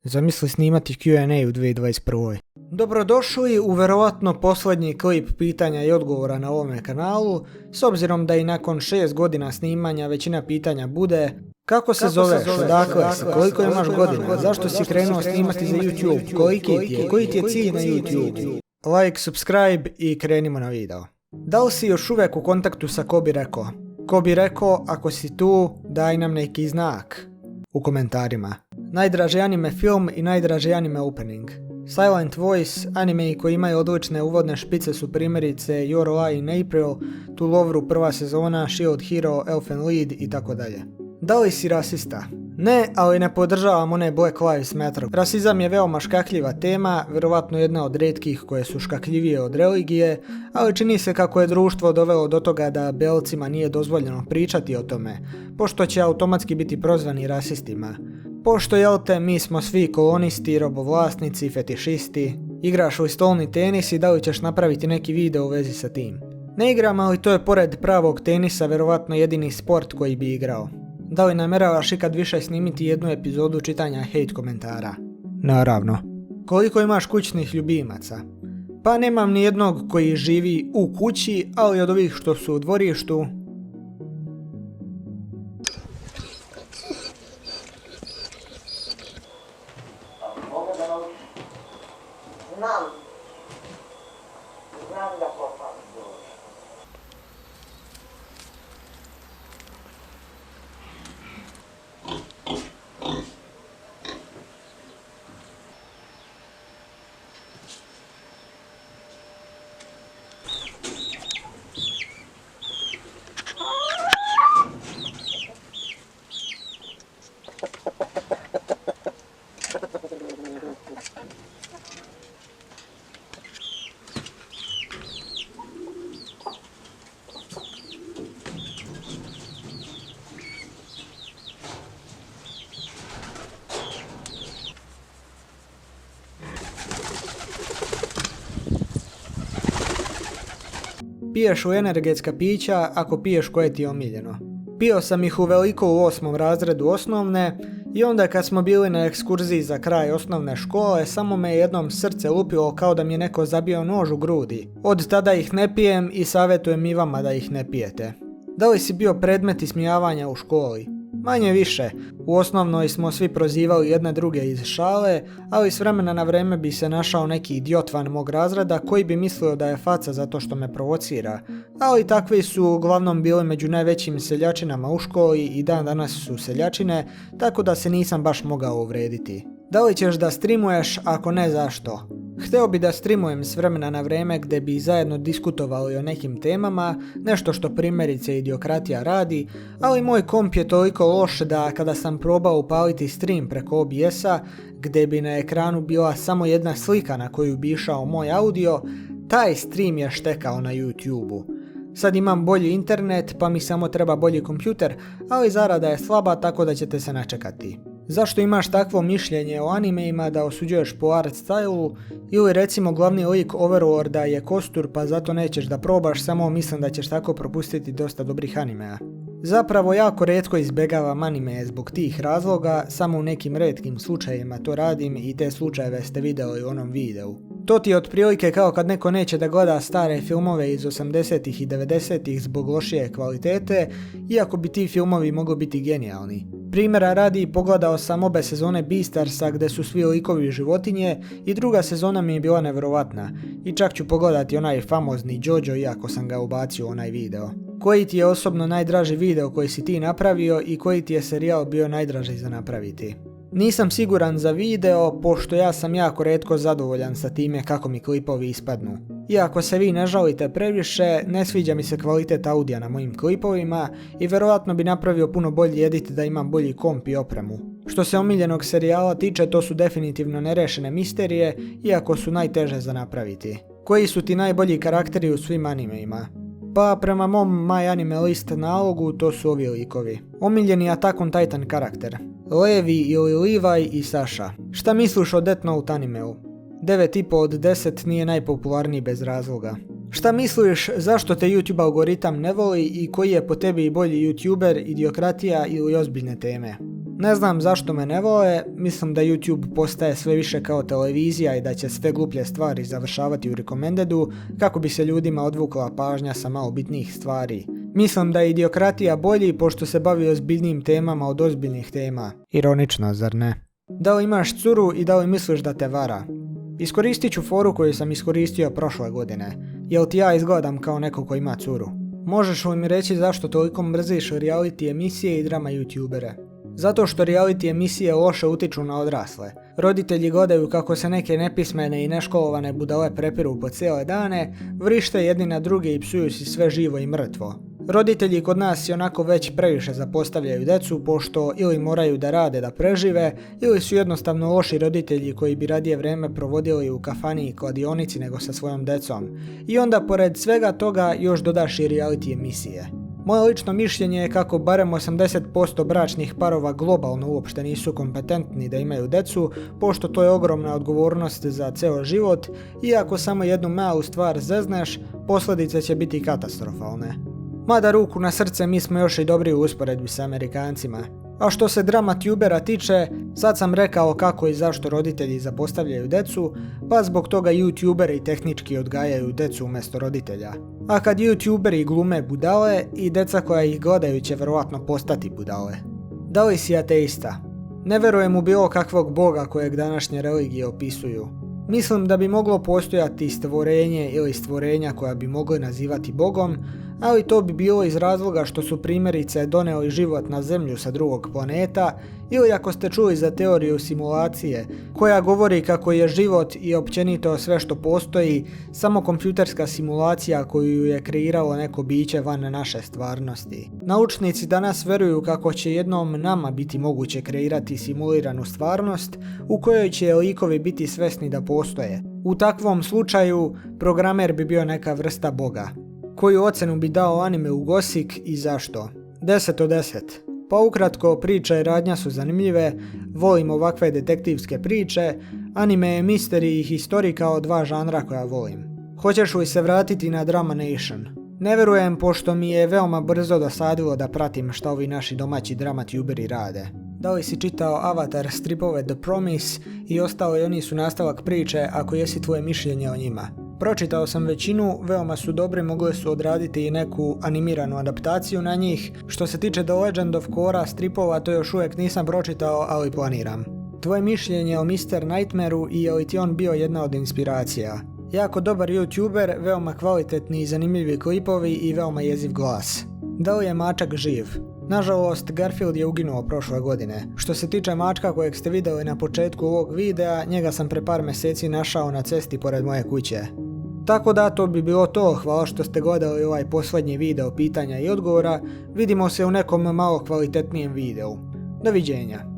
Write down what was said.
Zamisli snimati Q&A u 2021. Dobrodošli u verovatno posljednji klip pitanja i odgovora na ovome kanalu, s obzirom da i nakon 6 godina snimanja većina pitanja bude: kako se zoveš, odakle si, koliko imaš godina, zašto si krenuo snimati za YouTube, koji ti je cilj na YouTube? Like, subscribe i krenimo na video. Da li si još uvijek u kontaktu sa Ko bi rekao? Ko bi rekao, ako si tu, daj nam neki znak u komentarima. Najdraži anime film i najdraži anime opening. Silent Voice, anime koji imaju odlične uvodne špice su primjerice Your Lie in April, To Lovru prva sezona, Shield Hero, Elfen Lied itd. Da li si rasista? Ne, ali ne podržavam one Black Lives Matter. Rasizam je veoma škakljiva tema, vjerovatno jedna od rijetkih koje su škakljivije od religije, ali čini se kako je društvo dovelo do toga da belcima nije dozvoljeno pričati o tome, pošto će automatski biti prozvani rasistima. Pošto, jel te, mi smo svi kolonisti, robovlasnici, fetišisti. Igraš li stolni tenis i da li ćeš napraviti neki video u vezi sa tim? Ne igram, ali to je pored pravog tenisa vjerovatno jedini sport koji bi igrao. Da li namjeravaš ikad više snimiti jednu epizodu čitanja hate komentara? Naravno. Koliko imaš kućnih ljubimaca? Pa nemam ni jednog koji živi u kući, ali od ovih što su u dvorištu. Znam da kopam duš. Piješ li energetska pića ako piješ koje ti je omiljeno? Pio sam ih uveliko u 8. razredu osnovne i onda kad smo bili na ekskurziji za kraj osnovne škole, samo me jednom srce lupilo kao da mi je neko zabio nož u grudi. Od tada ih ne pijem i savjetujem i vama da ih ne pijete. Da li si bio predmet ismijavanja u školi? Manje više, u osnovnoj smo svi prozivali jedne druge iz šale, ali s vremena na vreme bi se našao neki idiot van mog razreda koji bi mislio da je faca zato što me provocira, ali takvi su uglavnom bili među najvećim seljačinama u školi i dan danas su seljačine, tako da se nisam baš mogao uvrediti. Da li ćeš da streamuješ, ako ne zašto? Hteo bi da streamujem s vremena na vreme gdje bi zajedno diskutovali o nekim temama, nešto što primjerice Idiokratija radi, ali moj komp je toliko loš da kada sam probao upaliti stream preko OBS-a, gdje bi na ekranu bila samo jedna slika na koju bi išao moj audio, taj stream je štekao na YouTube-u. Sad imam bolji internet pa mi samo treba bolji kompjuter, ali zarada je slaba tako da ćete se načekati. Zašto imaš takvo mišljenje o animeima da osuđuješ po art stylu, ili recimo glavni lik Overlorda je kostur pa zato nećeš da probaš, samo mislim da ćeš tako propustiti dosta dobrih animea. Zapravo jako rijetko izbjegavam anime zbog tih razloga, samo u nekim retkim slučajevima to radim i te slučajeve ste vidjeli u onom videu. To ti je otprilike kao kad neko neće da gleda stare filmove iz 80-ih i 90-ih zbog lošije kvalitete, iako bi ti filmovi mogli biti genijalni. Primjera radi, pogledao sam obe sezone Beastarsa gdje su svi likovi životinje i druga sezona mi je bila nevjerovatna i čak ću pogledati onaj famozni JoJo iako sam ga ubacio u onaj video. Koji ti je osobno najdraži video koji si ti napravio i koji ti je serijal bio najdraži za napraviti? Nisam siguran za video, pošto ja sam jako rijetko zadovoljan sa time kako mi klipovi ispadnu. Iako se vi ne žalite previše, ne sviđa mi se kvalitet audija na mojim klipovima i vjerojatno bi napravio puno bolji edit da imam bolji komp i opremu. Što se omiljenog serijala tiče, to su definitivno nerešene misterije, iako su najteže za napraviti. Koji su ti najbolji karakteri u svim animeima? Pa prema mom My Anime List nalogu to su ovi likovi. Omiljeni Attack on Titan karakter: Levi ili Levi i Sasha. Šta misliš o Death Note animeu? 9,5 od 10 nije najpopularniji bez razloga. Šta misliš zašto te YouTube algoritam ne voli i koji je po tebi bolji YouTuber, Idiokratija ili ozbiljne teme? Ne znam zašto me ne vole, mislim da YouTube postaje sve više kao televizija i da će sve gluplje stvari završavati u recomendedu kako bi se ljudima odvukla pažnja sa malo bitnijih stvari. Mislim da je Idiokratija bolji pošto se bavi ozbiljnim temama od ozbiljnih tema. Ironično, zar ne? Da li imaš curu i da li misliš da te vara? Iskoristit ću foru koju sam iskoristio prošle godine. Jel ti ja izgledam kao neko ko ima curu? Možeš li mi reći zašto toliko mrziš reality emisije i drama youtubere? Zato što reality emisije loše utiču na odrasle. Roditelji gledaju kako se neke nepismene i neškolovane budale prepiru po cijele dane, vrište jedni na druge i psuju si sve živo i mrtvo. Roditelji kod nas i onako već previše zapostavljaju decu pošto ili moraju da rade da prežive ili su jednostavno loši roditelji koji bi radije vrijeme provodili u kafani i kladionici nego sa svojom decom. I onda pored svega toga još dodaš i reality emisije. Moje lično mišljenje je kako barem 80% bračnih parova globalno uopšte nisu kompetentni da imaju decu, pošto to je ogromna odgovornost za ceo život i ako samo jednu malu stvar zezneš, posljedice će biti katastrofalne. Mada ruku na srce mi smo još i dobri u usporedbi sa Amerikancima. A što se drama tubera tiče, sad sam rekao kako i zašto roditelji zapostavljaju decu, pa zbog toga youtuberi tehnički odgajaju decu umjesto roditelja. A kad youtuberi glume budale, i deca koja ih gledaju će vjerojatno postati budale. Da li si ateista? Ne verujem u bilo kakvog boga kojeg današnje religije opisuju. Mislim da bi moglo postojati stvorenje ili stvorenja koja bi mogli nazivati bogom, ali to bi bilo iz razloga što su primjerice donijeli život na Zemlju sa drugog planeta, ili ako ste čuli za teoriju simulacije, koja govori kako je život i općenito sve što postoji samo kompjuterska simulacija koju je kreiralo neko biće van naše stvarnosti. Naučnici danas vjeruju kako će jednom nama biti moguće kreirati simuliranu stvarnost u kojoj će likovi biti svjesni da postoje. U takvom slučaju programer bi bio neka vrsta boga. Koju ocjenu bi dao anime u Gosik i zašto? 10 od 10. Pa ukratko, priča i radnja su zanimljive, volim ovakve detektivske priče, anime je misteri i history kao dva žanra koja volim. Hoćeš li se vratiti na Drama Nation? Ne verujem pošto mi je veoma brzo dosadilo da pratim šta ovi naši domaći drama tuberi rade. Da li si čitao Avatar stripove The Promise i ostalo i oni su nastavak priče ako jesi tvoje mišljenje o njima? Pročitao sam većinu, veoma su dobri, mogli su odraditi i neku animiranu adaptaciju na njih. Što se tiče The Legend of Korra stripova, to još uvijek nisam pročitao, ali planiram. Tvoje mišljenje o Mr. Nightmareu i je li ti on bio jedna od inspiracija? Jako dobar youtuber, veoma kvalitetni i zanimljivi klipovi i veoma jeziv glas. Da li je mačak živ? Nažalost, Garfield je uginuo prošle godine. Što se tiče mačka kojeg ste vidjeli na početku ovog videa, njega sam pre par mjeseci našao na cesti pored moje kuće. Tako da to bi bilo to, hvala što ste gledali ovaj posljednji video pitanja i odgovora, vidimo se u nekom malo kvalitetnijem videu. Doviđenja.